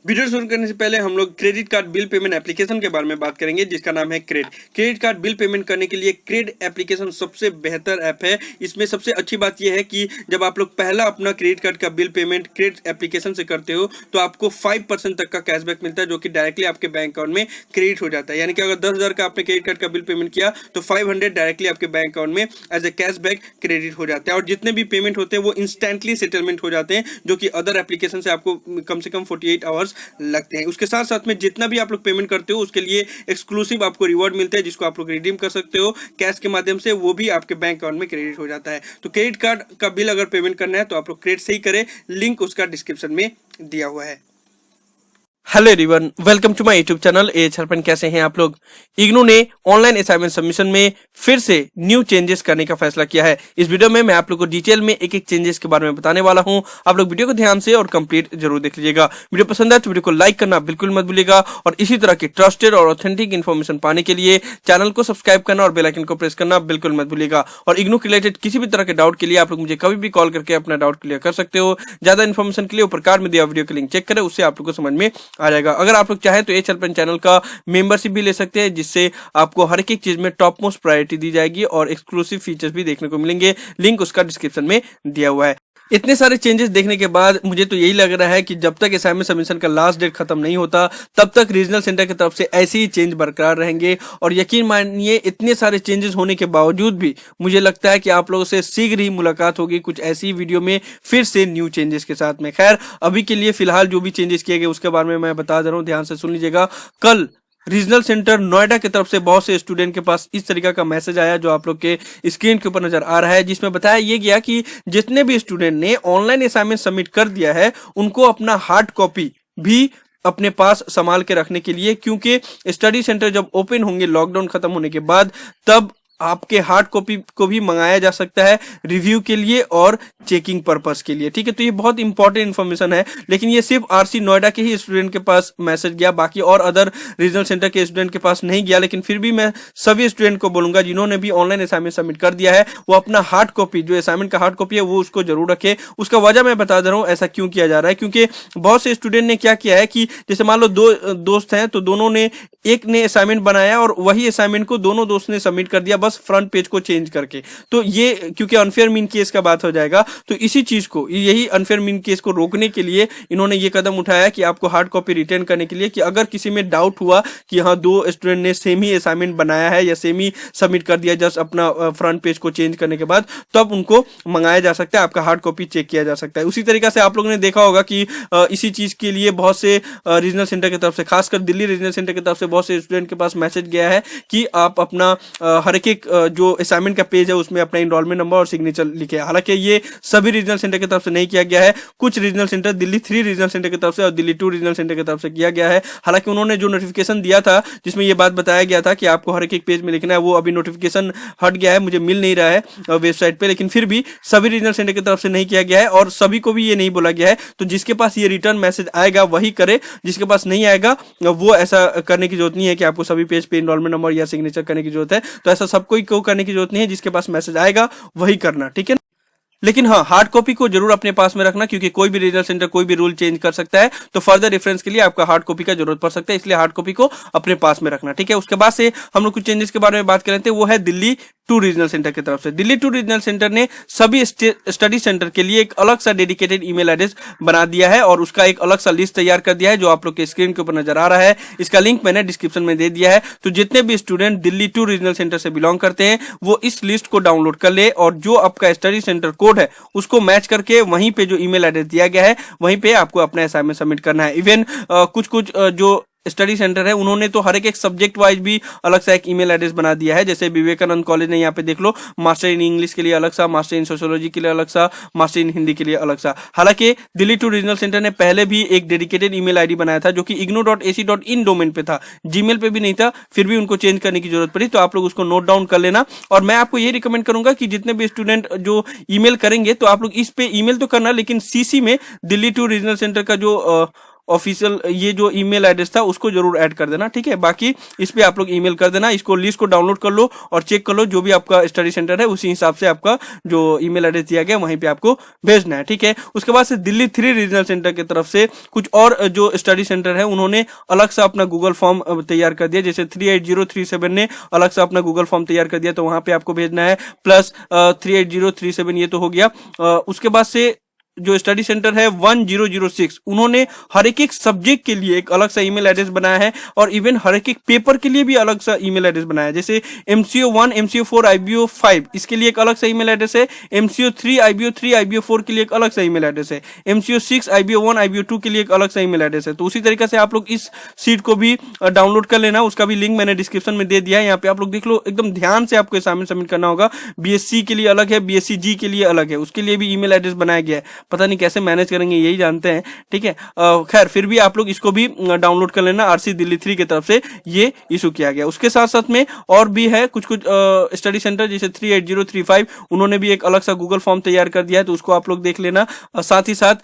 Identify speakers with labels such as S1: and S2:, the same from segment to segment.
S1: Video शुरू करने से पहले हम लोग credit card bill payment application के बारे में बात करेंगे, जिसका नाम है CRED. Credit card bill payment करने के लिए क्रेड एप्लीकेशन सबसे बेहतर ऐप है। इसमें सबसे अच्छी बात यह है कि जब आप लोग पहला अपना क्रेडिट कार्ड का बिल पेमेंट क्रेड एप्लीकेशन से करते हो तो आपको 5% तक का कैशबैक मिलता है, जो कि डायरेक्टली आपके बैंक अकाउंट में क्रेडिट हो जाता है। यानी कि अगर 10,000 का आपने क्रेडिट कार्ड का बिल पेमेंट किया तो 500 डायरेक्टली आपके बैंक अकाउंट में एज ए कैशबैक क्रेडिट हो जाता है। और जितने भी पेमेंट होते हैं वो इंस्टेंटली सेटलमेंट हो जाते हैं, जो कि अदर एप्लीकेशन से आपको कम से कम 48 आवर्स लगते हैं। उसके साथ साथ में जितना भी आप लोग पेमेंट करते हो उसके लिए एक्सक्लूसिव आपको रिवॉर्ड मिलते हैं, जिसको आप लोग रिडीम कर सकते हो कैश के माध्यम से। वो भी आपके बैंक अकाउंट में क्रेडिट हो जाता है। तो क्रेडिट कार्ड का बिल अगर पेमेंट करना है तो आप लोग क्रेडिट से ही करें, लिंक उसका डिस्क्रिप्शन में दिया हुआ है। Hello everyone, welcome to my YouTube channel H Harpan. कैसे हैं आप लोग? इग्नू ने ऑनलाइन असाइनमेंट सबमिशन में फिर से न्यू चेंजेस करने का फैसला किया है। इस वीडियो में मैं आप लोग को डिटेल में एक एक चेंजेस के बारे में बताने वाला हूं। आप लोग वीडियो को ध्यान से और कंप्लीट जरूर देख लीजिएगा। वीडियो पसंद है तो वीडियो को लाइक करना बिल्कुल मत भूलिएगा, और इसी तरह की ट्रस्टेड और ऑथेंटिक इन्फॉर्मेशन पाने के लिए चैनल को सब्सक्राइब करना और बेल आइकन को प्रेस करना बिल्कुल मत भूलिएगा। और इग्नू के रिलेटेड किसी भी तरह के डाउट के लिए आप लोग मुझे कभी भी कॉल करके अपना डाउट क्लियर कर सकते हो। ज्यादा इन्फॉर्मेशन के लिए ऊपर कार्ड में दिया वीडियो की लिंक चेक करें, उससे आप लोग को समझ में आ जाएगा। अगर आप लोग चाहे तो एच हरपन चैनल का मेंबरशिप भी ले सकते हैं, जिससे आपको हर एक चीज में टॉप मोस्ट प्रायोरिटी दी जाएगी और एक्सक्लूसिव फीचर्स भी देखने को मिलेंगे। लिंक उसका डिस्क्रिप्शन में दिया हुआ है। इतने सारे चेंजेस देखने के बाद मुझे तो यही लग रहा है कि जब तक असाइनमेंट सबमिशन का लास्ट डेट खत्म नहीं होता तब तक रीजनल सेंटर की तरफ से ऐसे ही चेंज बरकरार रहेंगे। और यकीन मानिए, इतने सारे चेंजेस होने के बावजूद भी मुझे लगता है कि आप लोगों से शीघ्र ही मुलाकात होगी कुछ ऐसी वीडियो में फिर से न्यू चेंजेस के साथ में। खैर, अभी के लिए फिलहाल जो भी चेंजेस किए गए उसके बारे में मैं बता दे रहा हूँ, ध्यान से सुन लीजिएगा। कल रीजनल सेंटर नोएडा की तरफ से बहुत से स्टूडेंट के पास इस तरीका का मैसेज आया, जो आप लोग के स्क्रीन के ऊपर नजर आ रहा है, जिसमें बताया ये गया कि जितने भी स्टूडेंट ने ऑनलाइन असाइनमेंट सबमिट कर दिया है उनको अपना हार्ड कॉपी भी अपने पास संभाल के रखने के लिए, क्योंकि स्टडी सेंटर जब ओपन होंगे लॉकडाउन खत्म होने के बाद, तब आपके हार्ड कॉपी को भी मंगाया जा सकता है रिव्यू के लिए और चेकिंग पर्पस के लिए। ठीक है, तो ये बहुत इंपॉर्टेंट इन्फॉर्मेशन है। लेकिन ये सिर्फ आरसी नोएडा के ही स्टूडेंट के पास मैसेज गया, बाकी और अदर रीजनल सेंटर के स्टूडेंट के पास नहीं गया। लेकिन फिर भी मैं सभी स्टूडेंट को बोलूंगा जिन्होंने भी ऑनलाइन असाइनमेंट सबमिट कर दिया है, वो अपना हार्ड कॉपी, जो असाइनमेंट का हार्ड कॉपी है, वो उसको जरूर रखे। उसका वजह मैं बता दे रहा हूँ ऐसा क्यों किया जा रहा है। क्योंकि बहुत से स्टूडेंट ने क्या किया है कि जैसे मान लो दो दोस्त हैं, तो दोनों ने, एक ने असाइनमेंट बनाया और वही असाइनमेंट को दोनों दोस्त ने सबमिट कर दिया, बस फ्रंट पेज को चेंज करके। तो ये क्योंकि अनफेयर मीन केस का बात हो जाएगा, तो इसी चीज को, यही अनफेयर मीन केस को रोकने के लिए इन्होंने ये कदम उठाया कि आपको हार्ड कॉपी रिटर्न करने के लिए, कि अगर किसी में डाउट हुआ कि हाँ दो स्टूडेंट ने सेम ही असाइनमेंट बनाया है या सेम ही सबमिट कर दिया जस्ट अपना फ्रंट पेज को चेंज करने के बाद, तब उनको मंगाया जा सकता है, आपका हार्ड कॉपी चेक किया जा सकता है। उसी तरीके से आप लोगों ने देखा होगा कि इसी चीज के लिए बहुत से रीजनल सेंटर की तरफ से, खासकर दिल्ली रीजनल सेंटर की तरफ से बहुत से स्टूडेंट के पास मैसेज गया है कि आप अपना हर एक जो असाइनमेंट का पेज है उसमें अपना इनरोलमेंट नंबर और सिग्नेचर लिखे। हालांकि ये सभी रीजनल सेंटर की तरफ से नहीं किया गया है, कुछ regional centre, Delhi 3 regional centre की तरफ से और दिल्ली 2 रीजनल सेंटर की तरफ से किया गया है। हालांकि उन्होंने जो नोटिफिकेशन दिया था जिसमें ये बात बताया गया था कि आपको हर एक पेज में लिखना है, वो अभी नोटिफिकेशन हट गया है, मुझे मिल नहीं रहा है वेबसाइट पे। लेकिन फिर भी सभी रीजनल सेंटर की तरफ से नहीं किया गया है और सभी को भी ये नहीं बोला गया है। तो जिसके पास ये रिटर्न मैसेज आएगा वही करे, जिसके पास नहीं आएगा वो ऐसा करने की जरूरत नहीं है कि आपको सभी पेज पे इनरोलमेंट नंबर या सिग्नेचर करने की जरूरत है। तो ऐसा सबको करने की जरूरत नहीं है, जिसके पास मैसेज आएगा वही करना, ठीक है। लेकिन हाँ, हार्ड कॉपी को जरूर अपने पास में रखना, क्योंकि कोई भी रीजनल सेंटर कोई भी रूल चेंज कर सकता है, तो फर्दर रेफरेंस के लिए आपका हार्ड कॉपी का जरूरत पड़ सकता है, इसलिए हार्ड कॉपी को अपने पास में रखना, ठीक है। उसके बाद से हम लोग कुछ चेंजेस के बारे में बात कर रहे थे, वो है दिल्ली 2 रीजनल सेंटर की तरफ से। दिल्ली 2 रीजनल सेंटर ने सभी स्टडी सेंटर के लिए एक अलग सा डेडिकेटेड ईमेल एड्रेस बना दिया है और उसका एक अलग सा लिस्ट तैयार कर दिया है, जो आप लोग के स्क्रीन के ऊपर नजर आ रहा है। इसका लिंक मैंने डिस्क्रिप्शन में दे दिया है। तो जितने भी स्टूडेंट दिल्ली 2 रीजनल सेंटर से बिलोंग करते हैं वो इस लिस्ट को डाउनलोड कर ले, और जो आपका स्टडी सेंटर कोड है उसको मैच करके वहीं पे जो ईमेल एड्रेस दिया गया है वहीं पे आपको अपना असाइनमेंट सबमिट करना है। इवन कुछ जो स्टडी सेंटर है उन्होंने तो हर एक सब्जेक्ट वाइज भी अलग सा एक ईमेल एड्रेस बना दिया है। जैसे विवेकानंद कॉलेज ने, यहाँ पे देख लो, मास्टर इन इंग्लिश के लिए अलग सा, मास्टर इन सोशियोलॉजी के लिए अलग सा, मास्टर इन हिंदी के लिए अलग सा। हालांकि दिल्ली 2 रीजनल सेंटर ने पहले भी एक डेडिकेटेड ईमेल आईडी बनाया था जो कि ignou.ac.in डोमेन पे था, जीमेल पे भी नहीं था, फिर भी उनको चेंज करने की जरूरत पड़ी। तो आप लोग उसको नोट डाउन कर लेना। और मैं आपको ये रिकमेंड करूंगा कि जितने भी स्टूडेंट जो ईमेल करेंगे तो आप लोग इस पे ईमेल तो करना, लेकिन सीसी में दिल्ली 2 रीजनल सेंटर का जो ऑफिशियल ये जो ईमेल एड्रेस था उसको जरूर ऐड कर देना, ठीक है। बाकी इस पे आप लोग ईमेल कर देना, इसको लिस्ट को डाउनलोड कर लो और चेक कर लो जो भी आपका स्टडी सेंटर है उसी हिसाब से आपका जो ईमेल एड्रेस दिया गया वहीं पे आपको भेजना है, ठीक है। उसके बाद से दिल्ली 3 रीजनल सेंटर की तरफ से कुछ और जो स्टडी सेंटर है उन्होंने अलग से अपना गूगल फॉर्म तैयार कर दिया, जैसे 38037 ने अलग से अपना गूगल फॉर्म तैयार कर दिया, तो वहां पे आपको भेजना है प्लस 38037, ये तो हो गया। उसके बाद से जो स्टडी सेंटर है 1006 उन्होंने हर एक सब्जेक्ट के लिए एक अलग सा ईमेल एड्रेस बनाया है और इवन हर एक पेपर के लिए भी अलग सा ईमेल एड्रेस बनाया है, जैसे MCO1 MCO4 IBO5 इसके लिए एक अलग सा ईमेल एड्रेस है, MCO3 IBO3 IBO4 के लिए एक अलग सा ईमेल एड्रेस है, MCO6 IBO1 IBO2 के लिए एक अलग सा ईमेल एड्रेस है। तो उसी तरीके से आप लोग इस सीट को भी डाउनलोड कर लेना, उसका भी लिंक मैंने डिस्क्रिप्शन में दे दिया है, यहाँ पे आप लोग देख लो। एकदम ध्यान से आपको असाइनमेंट सबमिट करना होगा। BSc के लिए अलग है, BSc G के लिए अलग है, उसके लिए भी ईमेल एड्रेस बनाया गया है, पता नहीं कैसे मैनेज करेंगे यही जानते हैं, ठीक है। खैर फिर भी आप लोग इसको भी डाउनलोड कर लेना, RC दिल्ली 3 की तरफ से ये इशू किया गया। उसके साथ साथ में और भी है कुछ स्टडी सेंटर, जैसे 38035 उन्होंने भी एक अलग सा गूगल फॉर्म तैयार कर दिया है, तो उसको आप लोग देख लेना। साथ ही साथ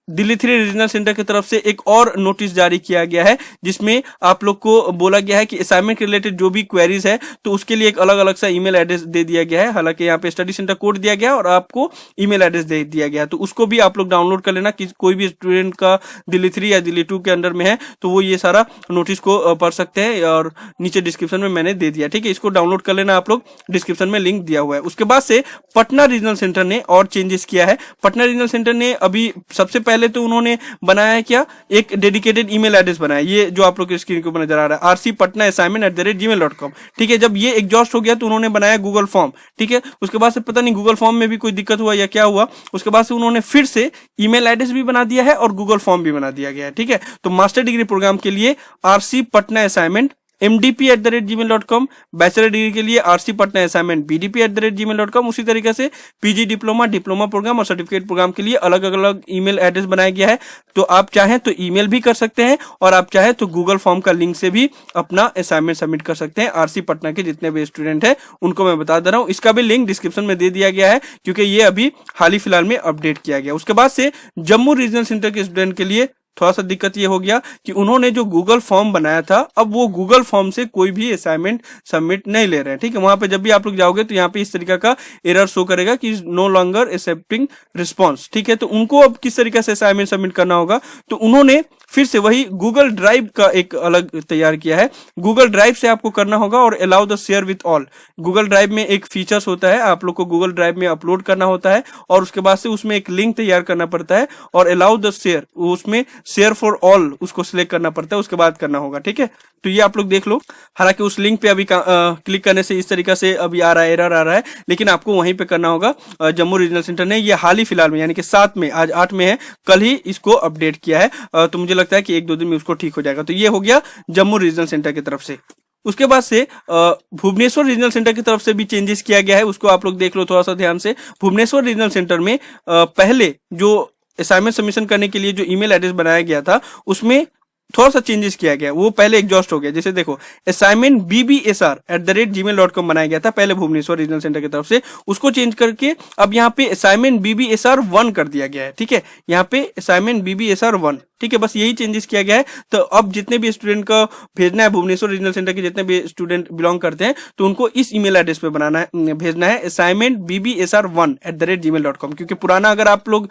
S1: दिल्ली 3 रीजनल सेंटर की तरफ से एक और नोटिस जारी किया गया है जिसमें आप लोग को बोला गया है कि असाइनमेंट के रिलेटेड जो भी क्वेरीज है तो उसके लिए एक अलग अलग सा ईमेल एड्रेस दे दिया गया है। हालांकि यहाँ पे स्टडी सेंटर कोड दिया गया है और आपको ईमेल एड्रेस दे दिया गया है, तो उसको भी आप लोग डाउनलोड कर लेना कि कोई भी स्टूडेंट का दिल्ली 3 या दिल्ली 2 के अंडर में है तो वो ये सारा नोटिस को पढ़ सकते हैं, और नीचे डिस्क्रिप्शन में मैंने दे दिया, ठीक है। इसको डाउनलोड कर लेना आप लोग, डिस्क्रिप्शन में लिंक दिया हुआ है। उसके बाद से पटना रीजनल सेंटर ने और चेंजेस किया है। पटना रीजनल सेंटर ने अभी सबसे पहले तो उन्होंने बनाया है क्या, एक डेडिकेटेड ईमेल एड्रेस बनाया, ये जो आप लोग की स्क्रीन के ऊपर नजर आ रहा है rcpatnaassignment@gmail.com, ठीक है। जब ये एग्जॉस्ट हो गया तो उन्होंने बनाया गूगल फॉर्म, ठीक है। उसके बाद से पता नहीं गूगल फॉर्म में भी कोई दिक्कत हुआ या क्या हुआ, उसके बाद से उन्होंने फिर से ईमेल एड्रेस भी बना दिया है और गूगल फॉर्म भी बना दिया गया है, ठीक है। तो मास्टर डिग्री प्रोग्राम के लिए rcpatnaassignment MDP@gmail.com, बैचलर डिग्री के लिए rcpatnaassignment BDP@gmail.com, उसी तरीके से PG डिप्लोमा, डिप्लोमा प्रोग्राम और सर्टिफिकेट प्रोग्राम के लिए अलग अलग ईमेल एड्रेस बनाया गया है। तो आप चाहें तो ईमेल भी कर सकते हैं और आप चाहें तो गूगल फॉर्म का लिंक से भी अपना असाइनमेंट सबमिट कर सकते हैं। RC पटना के जितने भी स्टूडेंट हैं उनको मैं बता दे रहा हूँ, इसका भी लिंक डिस्क्रिप्शन में दे दिया गया है क्योंकि ये अभी हाल ही फिलहाल में अपडेट किया गया। उसके बाद से जम्मू रीजनल सेंटर के स्टूडेंट के लिए थोड़ा सा दिक्कत ये हो गया कि उन्होंने जो गूगल फॉर्म बनाया था अब वो गूगल फॉर्म से कोई भी असाइनमेंट सबमिट नहीं ले रहे हैं, ठीक है। वहां पे जब भी आप लोग जाओगे तो यहाँ पे इस तरीके का एरर शो करेगा कि नो लॉन्गर एक्सेप्टिंग रिस्पॉन्स, ठीक है। तो उनको अब किस तरीके से असाइनमेंट सबमिट करना होगा, तो उन्होंने फिर से वही गूगल ड्राइव का एक अलग तैयार किया है। गूगल ड्राइव से आपको करना होगा और allow the share with all. Google drive में एक फीचर्स होता है, आप लोग को गूगल ड्राइव में अपलोड करना होता है और उसके बाद से उसमें एक लिंक तैयार करना पड़ता है और अलाउ द शेयर, उसमें शेयर फॉर ऑल उसको सिलेक्ट करना पड़ता है, उसके बाद करना होगा, ठीक है। तो ये आप लोग देख लो। हालांकि उस लिंक पे अभी क्लिक करने से इस तरीका से अभी आ रहा है, एरर आ रहा है, लेकिन आपको वहीं पे करना होगा। जम्मू रीजनल सेंटर ने ये हाल ही फिलहाल में यानी कि 7 में, आज 8 में है, कल ही इसको अपडेट किया है। तो मुझे लगता है कि 1-2 दिन में उसको ठीक हो जाएगा। तो ये हो गया जम्मू रीजनल सेंटर की तरफ से। उसके बाद से भुवनेश्वर रीजनल सेंटर की तरफ से भी चेंजेस किया गया है, उसको आप लोग देख लो थोड़ा सा ध्यान से। भुवनेश्वर रीजनल सेंटर में पहले जो असाइनमेंट सबमिशन करने के लिए जो ईमेल एड्रेस बनाया गया था उसमें थोड़ा सा चेंजेस किया गया, वो पहले एग्जॉस्ट हो गया। जैसे देखो असाइनमेंट BBSR@gmail.com बनाया गया था पहले भुवनेश्वर रीजनल सेंटर की तरफ से, उसको चेंज करके अब यहाँ पे असाइनमेंट BBSR1 कर दिया गया है, ठीक है। यहाँ पे असाइनमेंट BBSR1, ठीक है, बस यही चेंजेस किया गया है। तो अब जितने भी स्टूडेंट का भेजना है, भुवनेश्वर रीजनल सेंटर के जितने भी स्टूडेंट बिलोंग करते हैं तो उनको इस ईमेल एड्रेस पे बनाना है, भेजना है असाइनमेंट BBSR1@gmail.com, क्योंकि पुराना अगर आप लोग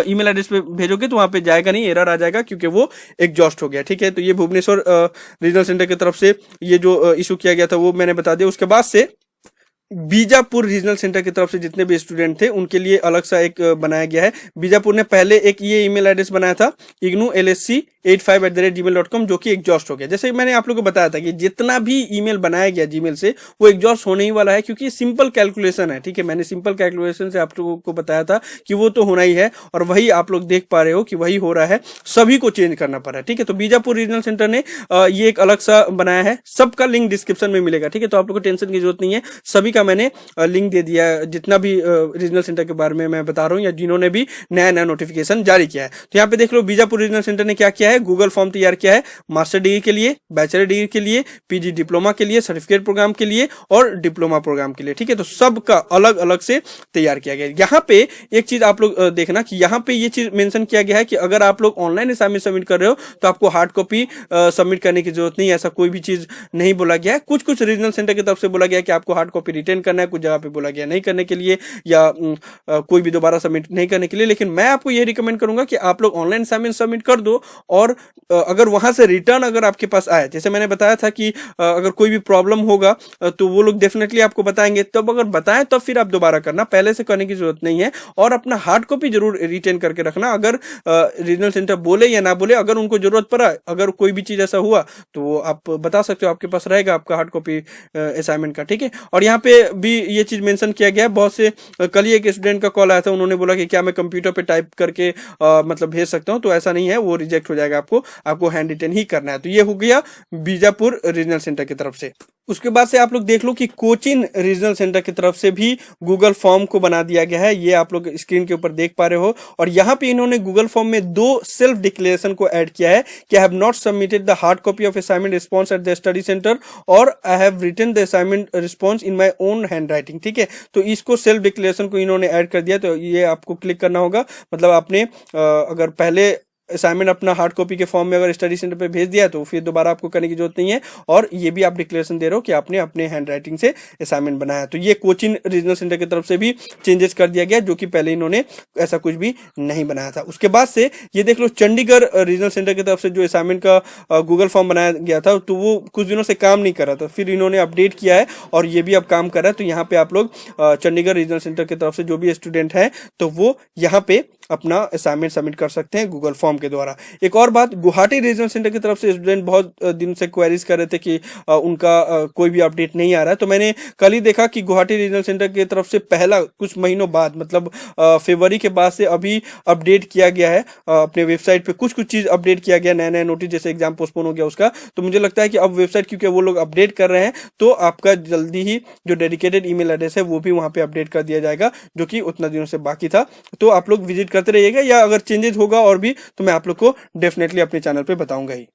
S1: ईमेल एड्रेस पे भेजोगे तो वहां पे जाएगा नहीं, एरर आ जाएगा क्योंकि वो एग्जॉस्ट हो गया, ठीक है। तो ये भुवनेश्वर रीजनल सेंटर की तरफ से ये जो इशू किया गया था वो मैंने बता दिया। उसके बाद से बीजापुर रीजनल सेंटर की तरफ से जितने भी स्टूडेंट थे उनके लिए अलग सा एक बनाया गया है। बीजापुर ने पहले एक ये ईमेल एड्रेस बनाया था ignulsc85@gmail.com, जो कि एग्जॉस्ट हो गया। जैसे मैंने आप लोगों को बताया था कि जितना भी ईमेल बनाया गया जीमेल से वो एग्जॉस्ट होने ही वाला है, क्योंकि सिंपल कैलकुलेशन है, ठीक है। मैंने सिंपल कैलकुलेशन से आप लोगों को बताया था कि वो तो होना ही है और वही आप लोग देख पा रहे हो कि वही हो रहा है, सभी को चेंज करना पड़ा है, ठीक है। तो बीजापुर रीजनल सेंटर ने ये एक अलग सा बनाया है, सबका लिंक डिस्क्रिप्शन में मिलेगा, ठीक है। तो आप लोग को टेंशन की जरूरत नहीं है, सभी मैंने लिंक दे दिया है, जितना भी रीजनल सेंटर के बारे में मैं बता रहा हूं या जिन्होंने भी नया नया नोटिफिकेशन जारी किया है। तो यहाँ पे देख लो बीजापुर रीजनल सेंटर ने क्या किया है, है, गूगल फॉर्म तैयार किया है मास्टर डिग्री के लिए, बैचलर डिग्री के लिए, पीजी डिप्लोमा के लिए, सर्टिफिकेट प्रोग्राम के लिए और डिप्लोमा प्रोग्राम के लिए। ठीक है, तो सबका अलग अलग से तैयार किया गया है। यहाँ पे एक चीज आप लोग देखना कि यहाँ पे ये चीज मेंशन किया गया है कि अगर आप लोग ऑनलाइन असाइनमेंट सबमिट कर रहे हो तो आपको हार्ड कॉपी सबमिट करने की जरूरत नहीं है, ऐसा कोई भी चीज नहीं बोला गया है। कुछ कुछ रीजनल सेंटर की तरफ से बोला गया है कि आपको हार्ड कॉपी रिटर्न करना है, कुछ जगह पे बोला गया नहीं करने के लिए या कोई भी दोबारा सबमिट नहीं करने के लिए। लेकिन मैं आपको ये रिकमेंड करूंगा कि आप लोग ऑनलाइन असाइनमेंट सबमिट कर दो और अगर वहां से रिटर्न अगर आपके पास आए, जैसे मैंने बताया था कि अगर कोई भी प्रॉब्लम होगा तो वो लोग डेफिनेटली आपको बताएंगे, तब अगर बताएं तब फिर आप दोबारा करना, पहले से करने की जरूरत नहीं है। और अपना हार्ड कॉपी जरूर रिटर्न करके रखना, अगर रीजनल सेंटर बोले या ना बोले, अगर उनको जरूरत पड़ा, अगर कोई भी चीज ऐसा हुआ तो आप बता सकते हो, आपके पास रहेगा आपका हार्ड कॉपी असाइनमेंट का। ठीक है, और यहाँ पे भी ये चीज मेंशन किया गया है। बहुत से कल ही एक स्टूडेंट का कॉल आया था, उन्होंने बोला कि क्या मैं कंप्यूटर पे टाइप करके मतलब भेज सकता हूँ, तो ऐसा नहीं है, वो रिजेक्ट हो जाएगा, आपको हैंड रिटन ही करना है। तो ये हो गया बीजापुर रीजनल सेंटर की तरफ से। उसके बाद से आप लोग देख लो कि कोचीन रीजनल सेंटर की तरफ से भी गूगल फॉर्म को बना दिया गया है, ये आप लोग स्क्रीन के ऊपर देख पा रहे हो। और यहाँ पे इन्होंने गूगल फॉर्म में 2 सेल्फ डिक्लेरेशन को ऐड किया है कि I have not submitted the hard copy of assignment response at the study centre और I have written the assignment response in my own handwriting. ठीक है, तो इसको सेल्फ डिक्लेरेशन को इन्होंने ऐड कर दिया, तो ये आपको क्लिक करना होगा। मतलब आपने अगर पहले असाइनमेंट अपना हार्ड कॉपी के फॉर्म में अगर स्टडी सेंटर पे भेज दिया तो फिर दोबारा आपको करने की जरूरत नहीं है, और ये भी आप डिक्लेरेशन दे रहे हो कि आपने अपने हैंड राइटिंग से असाइनमेंट बनाया। तो ये कोचीन रीजनल सेंटर की तरफ से भी चेंजेस कर दिया गया, जो कि पहले इन्होंने ऐसा कुछ भी नहीं बनाया था। उसके बाद से ये देख लो चंडीगढ़ रीजनल सेंटर की तरफ से जो असाइनमेंट का गूगल फॉर्म बनाया गया था, तो वो कुछ दिनों से काम नहीं कर रहा था, फिर इन्होंने अपडेट किया है और ये भी अब काम कर रहा है। तो यहाँ पे आप लोग चंडीगढ़ रीजनल सेंटर की तरफ से जो भी स्टूडेंट है तो वो यहाँ पे अपना असाइनमेंट सबमिट कर सकते हैं गूगल फॉर्म के द्वारा। एक और बात, गुवाहाटी रीजनल सेंटर की तरफ से स्टूडेंट बहुत दिन से क्वेरीज कर रहे थे कि उनका कोई भी अपडेट नहीं आ रहा है, तो मैंने कल ही देखा कि गुवाहाटी रीजनल सेंटर की तरफ से पहला कुछ महीनों बाद, मतलब फरवरी के बाद से अभी अपडेट किया गया है अपने वेबसाइट पे, कुछ चीज अपडेट किया गया, नया नया नोटिस, जैसे एग्जाम पोस्टपोन हो गया उसका। तो मुझे लगता है कि अब वेबसाइट क्योंकि वो लोग अपडेट कर रहे हैं तो आपका जल्दी ही जो डेडिकेटेड ईमेल एड्रेस है वो भी वहां पे अपडेट कर दिया जाएगा, जो कि उतना दिनों से बाकी था। तो आप लोग विजिट करते रहिएगा, या अगर चेंजेस होगा और भी तो मैं आप लोग को डेफिनेटली अपने चैनल पे बताऊंगा ही।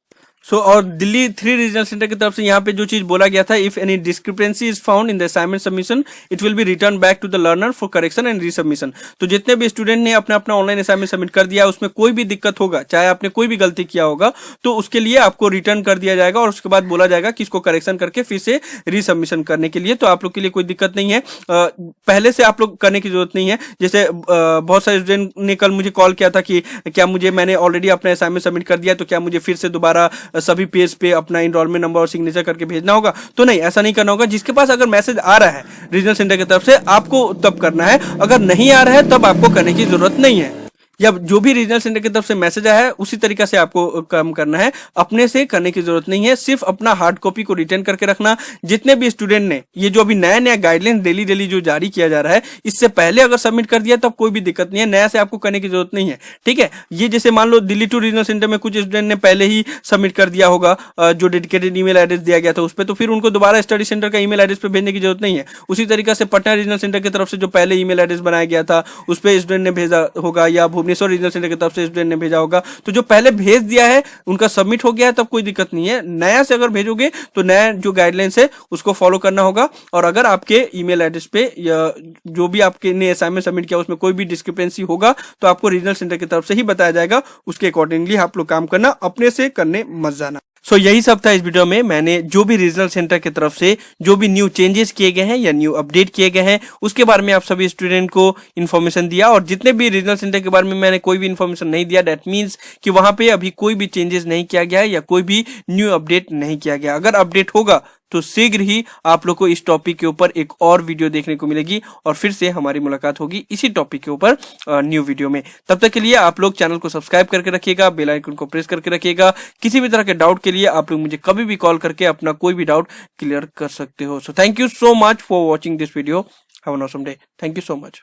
S1: और दिल्ली 3 रीजनल सेंटर की तरफ से यहाँ पे जो चीज बोला गया था, if any discrepancy is found in the assignment submission it will be return back to the learner for correction and resubmission. तो जितने भी स्टूडेंट ने अपना अपना ऑनलाइन असाइनमेंट सबमिट कर दिया, उसमें कोई भी दिक्कत होगा, चाहे आपने कोई भी गलती किया होगा, तो उसके लिए आपको रिटर्न कर दिया जाएगा और उसके बाद बोला जाएगा कि इसको करेक्शन करके फिर से रीसबमिशन करने के लिए। तो आप लोग के लिए कोई दिक्कत नहीं है, पहले से आप लोग करने की जरूरत नहीं है। जैसे बहुत सारे स्टूडेंट ने कल मुझे कॉल किया था कि क्या मैंने ऑलरेडी अपना असाइनमेंट सबमिट कर दिया, तो क्या मुझे फिर से दोबारा सभी पेज पे अपना इनरोलमेंट नंबर और सिग्नेचर करके भेजना होगा? तो नहीं, ऐसा नहीं करना होगा। जिसके पास अगर मैसेज आ रहा है रीजनल सेंटर की तरफ से, आपको तब करना है, अगर नहीं आ रहा है तब आपको करने की जरूरत नहीं है। या जो भी रीजनल सेंटर की तरफ से मैसेज आया है उसी तरीका से आपको काम करना है, अपने से करने की जरूरत नहीं है। सिर्फ अपना हार्ड कॉपी को रिटर्न करके रखना। जितने भी स्टूडेंट ने ये जो अभी नया नया गाइडलाइन डेली जो जारी किया जा रहा है, इससे पहले अगर सबमिट कर दिया तब कोई भी दिक्कत नहीं है, नया से आपको करने की जरूरत नहीं है। ठीक है, ये जैसे मान लो दिल्ली 2 रीजनल सेंटर में कुछ स्टूडेंट ने पहले ही सबमिट कर दिया होगा जो डेडिकेटेड ईमेल एड्रेस दिया गया था उस पर, तो फिर उनको दोबारा स्टडी सेंटर का ईमेल एड्रेस पे भेजने की जरूरत नहीं है। उसी तरीका से पटना रीजनल सेंटर की तरफ से जो पहले ईमेल एड्रेस बनाया गया था उस पर स्टूडेंट ने भेजा होगा, या भुवनेश्वर रीजनल सेंटर की से स्टूडेंट ने भेजा होगा, तो जो पहले भेज दिया है उनका सबमिट हो गया है, तब कोई दिक्कत नहीं है। नया से अगर भेजोगे तो नया जो गाइडलाइंस है उसको फॉलो करना होगा। और अगर आपके ईमेल एड्रेस पे या जो भी आपके ने असाइनमेंट सबमिट किया उसमें कोई भी डिस्क्रिपेंसी होगा तो आपको रीजनल सेंटर की तरफ से ही बताया जाएगा, उसके अकॉर्डिंगली आप लोग काम करना, अपने से करने मत जाना। यही सब था इस वीडियो में। मैंने जो भी रीजनल सेंटर की तरफ से जो भी न्यू चेंजेस किए गए हैं या न्यू अपडेट किए गए हैं उसके बारे में आप सभी स्टूडेंट को इन्फॉर्मेशन दिया, और जितने भी रीजनल सेंटर के बारे में मैंने कोई भी इन्फॉर्मेशन नहीं दिया, दैट मीन्स कि वहां पे अभी कोई भी चेंजेस नहीं किया गया है या कोई भी न्यू अपडेट नहीं किया गया। अगर अपडेट होगा तो शीघ्र ही आप लोग को इस टॉपिक के ऊपर एक और वीडियो देखने को मिलेगी और फिर से हमारी मुलाकात होगी इसी टॉपिक के ऊपर न्यू वीडियो में। तब तक के लिए आप लोग चैनल को सब्सक्राइब करके रखिएगा, बेल आइकन को प्रेस करके रखिएगा। किसी भी तरह के डाउट के लिए आप लोग मुझे कभी भी कॉल करके अपना कोई भी डाउट क्लियर कर सकते हो। So thank you so much for watching this video. Have an awesome day. Thank you so much.